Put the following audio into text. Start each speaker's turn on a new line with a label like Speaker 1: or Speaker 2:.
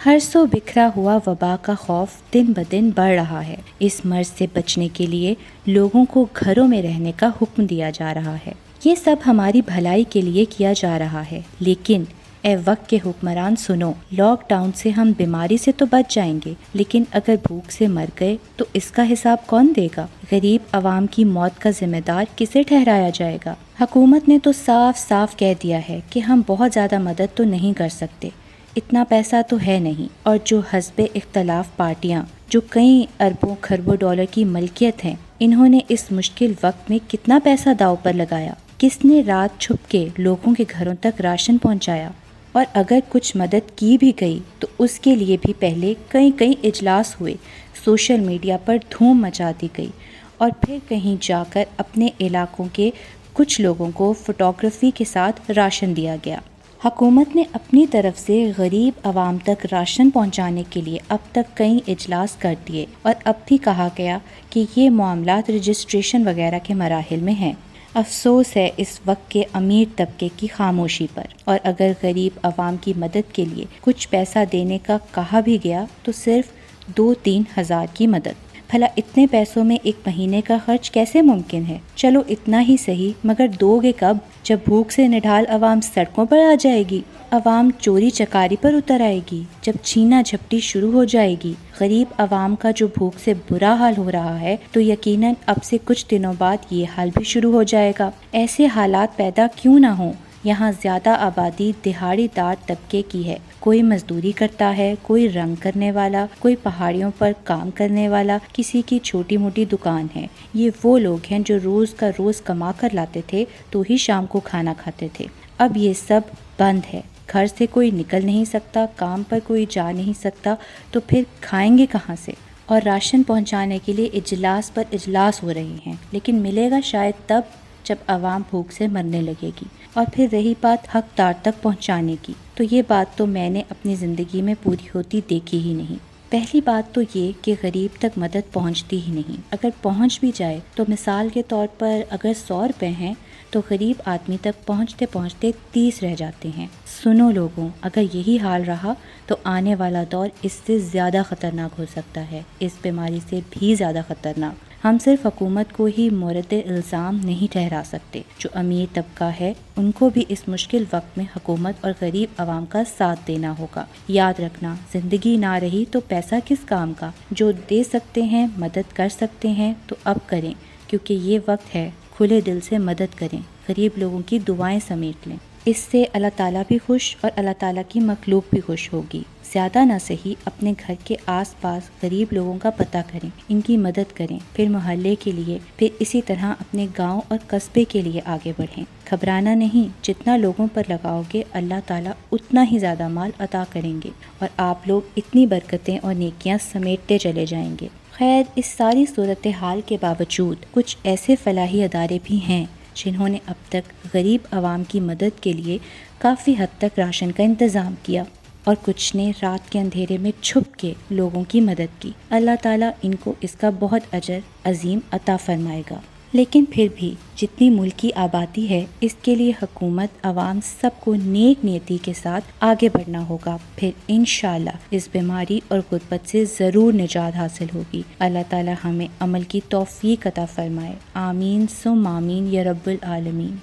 Speaker 1: ہر سو بکھرا ہوا وبا کا خوف دن بدن بڑھ رہا ہے۔ اس مرض سے بچنے کے لیے لوگوں کو گھروں میں رہنے کا حکم دیا جا رہا ہے۔ یہ سب ہماری بھلائی کے لیے کیا جا رہا ہے، لیکن اے وقت کے حکمران سنو، لاک ڈاؤن سے ہم بیماری سے تو بچ جائیں گے، لیکن اگر بھوک سے مر گئے تو اس کا حساب کون دے گا؟ غریب عوام کی موت کا ذمہ دار کسے ٹھہرایا جائے گا؟ حکومت نے تو صاف صاف کہہ دیا ہے کہ ہم بہت زیادہ مدد تو نہیں کر سکتے، اتنا پیسہ تو ہے نہیں، اور جو حزب اختلاف پارٹیاں جو کئی اربوں کھربوں ڈالر کی ملکیت ہیں، انہوں نے اس مشکل وقت میں کتنا پیسہ داؤ پر لگایا؟ کس نے رات چھپ کے لوگوں کے گھروں تک راشن پہنچایا؟ اور اگر کچھ مدد کی بھی گئی تو اس کے لیے بھی پہلے کئی اجلاس ہوئے، سوشل میڈیا پر دھوم مچا دی گئی، اور پھر کہیں جا کر اپنے علاقوں کے کچھ لوگوں کو فوٹوگرافی کے ساتھ راشن دیا گیا۔ حکومت نے اپنی طرف سے غریب عوام تک راشن پہنچانے کے لیے اب تک کئی اجلاس کر دیے، اور اب بھی کہا گیا کہ یہ معاملات رجسٹریشن وغیرہ کے مراحل میں ہیں۔ افسوس ہے اس وقت کے امیر طبقے کی خاموشی پر، اور اگر غریب عوام کی مدد کے لیے کچھ پیسہ دینے کا کہا بھی گیا تو صرف 2-3 ہزار کی مدد۔ بھلا اتنے پیسوں میں ایک مہینے کا خرچ کیسے ممکن ہے؟ چلو اتنا ہی صحیح، مگر دو گے کب؟ جب بھوک سے نڈھال عوام سڑکوں پر آ جائے گی، عوام چوری چکاری پر اتر آئے گی، جب چھینا جھپٹی شروع ہو جائے گی، غریب عوام کا جو بھوک سے برا حال ہو رہا ہے، تو یقیناً اب سے کچھ دنوں بعد یہ حال بھی شروع ہو جائے گا۔ ایسے حالات پیدا کیوں نہ ہوں؟ یہاں زیادہ آبادی دہاڑی دار طبقے کی ہے، کوئی مزدوری کرتا ہے، کوئی رنگ کرنے والا، کوئی پہاڑیوں پر کام کرنے والا، کسی کی چھوٹی موٹی دکان ہے۔ یہ وہ لوگ ہیں جو روز کا روز کما کر لاتے تھے تو ہی شام کو کھانا کھاتے تھے۔ اب یہ سب بند ہے، گھر سے کوئی نکل نہیں سکتا، کام پر کوئی جا نہیں سکتا، تو پھر کھائیں گے کہاں سے؟ اور راشن پہنچانے کے لیے اجلاس پر اجلاس ہو رہے ہیں، لیکن ملے گا شاید تب جب عوام بھوک سے مرنے لگے گی۔ اور پھر رہی بات حقدار تک پہنچانے کی، تو یہ بات تو میں نے اپنی زندگی میں پوری ہوتی دیکھی ہی نہیں۔ پہلی بات تو یہ کہ غریب تک مدد پہنچتی ہی نہیں، اگر پہنچ بھی جائے تو مثال کے طور پر اگر 100 روپے ہیں تو غریب آدمی تک پہنچتے پہنچتے 30 رہ جاتے ہیں۔ سنو لوگوں، اگر یہی حال رہا تو آنے والا دور اس سے زیادہ خطرناک ہو سکتا ہے، اس بیماری سے بھی زیادہ خطرناک۔ ہم صرف حکومت کو ہی مورد الزام نہیں ٹھہرا سکتے، جو امیر طبقہ ہے ان کو بھی اس مشکل وقت میں حکومت اور غریب عوام کا ساتھ دینا ہوگا۔ یاد رکھنا، زندگی نہ رہی تو پیسہ کس کام کا؟ جو دے سکتے ہیں، مدد کر سکتے ہیں تو اب کریں، کیونکہ یہ وقت ہے، کھلے دل سے مدد کریں، غریب لوگوں کی دعائیں سمیٹ لیں۔ اس سے اللہ تعالیٰ بھی خوش اور اللہ تعالیٰ کی مخلوق بھی خوش ہوگی۔ زیادہ نہ صحیح اپنے گھر کے آس پاس غریب لوگوں کا پتہ کریں، ان کی مدد کریں، پھر محلے کے لیے، پھر اسی طرح اپنے گاؤں اور قصبے کے لیے آگے بڑھیں۔ گھبرانا نہیں، جتنا لوگوں پر لگاؤ گے اللہ تعالیٰ اتنا ہی زیادہ مال عطا کریں گے، اور آپ لوگ اتنی برکتیں اور نیکیاں سمیٹتے چلے جائیں گے۔ خیر، اس ساری صورتحال کے باوجود کچھ ایسے فلاحی ادارے بھی ہیں جنہوں نے اب تک غریب عوام کی مدد کے لیے کافی حد تک راشن کا انتظام کیا، اور کچھ نے رات کے اندھیرے میں چھپ کے لوگوں کی مدد کی۔ اللہ تعالیٰ ان کو اس کا بہت اجر عظیم عطا فرمائے گا۔ لیکن پھر بھی جتنی ملک کی آبادی ہے، اس کے لیے حکومت، عوام سب کو نیک نیتی کے ساتھ آگے بڑھنا ہوگا، پھر انشاءاللہ اس بیماری اور غربت سے ضرور نجات حاصل ہوگی۔ اللہ تعالیٰ ہمیں عمل کی توفیق عطا فرمائے، آمین ثم آمین یا رب العالمین۔